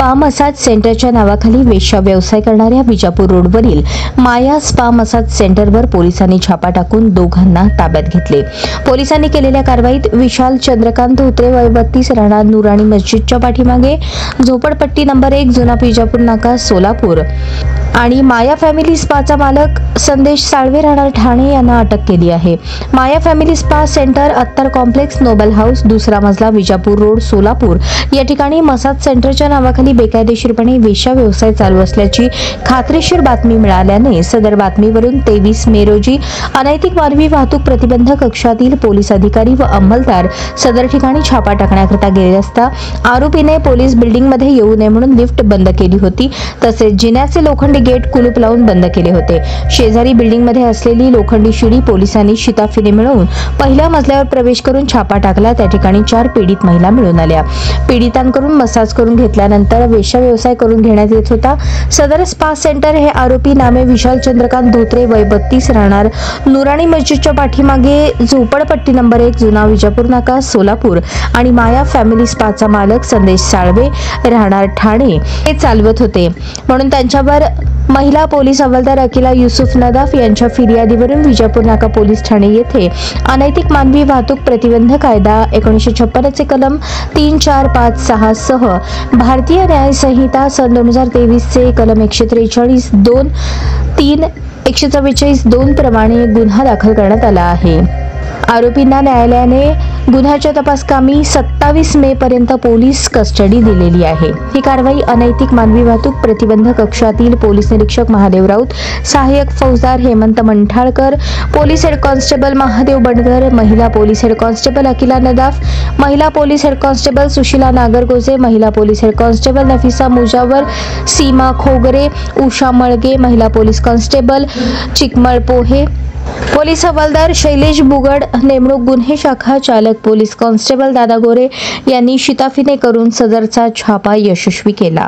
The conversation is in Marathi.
स्पा मसाज सेंटरच्या नावाखाली वेश्या व्यवसाय करणाऱ्या विजापूर रोडवरील माया स्पा मसाज सेंटरवर पोलिसांनी छापा टाकून दोघांना ताब्यात घेतले। पोलिसांनी केलेल्या कारवाईत विशाल चंद्रकांत धोत्रे वय 32 राहणार नुराणी मस्जिदच्या पाठीमागे झोपडपट्टी नंबर 1 जुना विजापूर नाका सोलापूर आणि माया फॅमिली स्पाचा मालक संदेश साळवे राहणार ठाणे यांना अटक केली आहे। माया फॅमिली स्पा सेंटर अत्तर कॉम्प्लेक्स नोबल हाऊस दुसरा मजला विजापूर रोड सोलापूर या ठिकाणी मसाज सेंटरच्या नावाखाली बेकायदेशीरपणे वेश्या व्यवसाय चालू असल्याची खात्रीशीर बातमी मिळाल्याने सदर बातमीवरून 23 मे रोजी अनैतिक मानवी वाहतूक प्रतिबंधक कक्षातील पोलीस अधिकारी व अंमलदार सदर ठिकाणी छापा टाकण्याकरिता गेले असता आरोपीने पोलीस बिल्डिंगमध्ये येऊ नये म्हणून लिफ्ट बंद केली होती, तसेच जिन्याचे लोखंडी गेट कुलूप लावून बंद केले होते। शेजारी बिल्डिंगमध्ये असलेली लोखंडी शिडी पोलिसांनी शिताफीने मिळवून पहिल्या मजल्यावर प्रवेश करून छापा टाकला। त्या ठिकाणी 4 पीडित महिला मिळून आल्या। पीडितांकडून मसाज करून घेतल्यानंतर वेश्या व्यवसाय करून घेण्यात येत होता। सदर स्पा सेंटर हे आरोपी नामे विशाल चंद्रकांत धोत्रे वय 32 राहणार नुराणी मस्जिदच्या पाठीमागे झोपडपट्टी नंबर 1 जुना विजापूर नाका सोलापूर आणि माया फॅमिली स्पाचा मालक संदेश साळवे राहणार ठाणे हे चालवत होते, म्हणून त्यांच्यावर महिला पोलीस हवालदार अकिला युसुफ नदाफ यांच्या फिर्यादीवरून विजापूर नाका पोलीस ठाणे येथे अनैतिक मानवी वाहतूक प्रतिबंध कायदा 1956 चे कलम 3, 4, 5, 6 सह भारतीय न्याय संहिता सन 2023 चे कलम 143, 2, 3, 144, 2 प्रमाणे गुन्हा दाखल करण्यात आला आहे। आरोपींना न्यायालयाने गुन्ह्याच्या तपासकामी 27 मे पर्यंत पोलीस कस्टडी दिलेली आहे। ही कारवाई अनैतिक मानवी वाहतूक प्रतिबंधक कक्षातील पोलीस निरीक्षक महादेव राऊत, सहाय्यक फौजदार Hemant Manthalkar, police head constable Mahadev Bandgar, महिला police head constable Akila Nadaf, महिला police head constable Sushila Nagargoje, महिला police head constable Nafisa Mujawar, Seema Khogare, Usha Malge, महिला police constable Chikmal Pohe, police हवालदार शैलेश बुगड नेमणूक गुन्हे शाखा चालक पोलीस कॉन्स्टेबल दादा गोरे यांनी शिताफीने करून सदरचा छापा यशस्वी केला।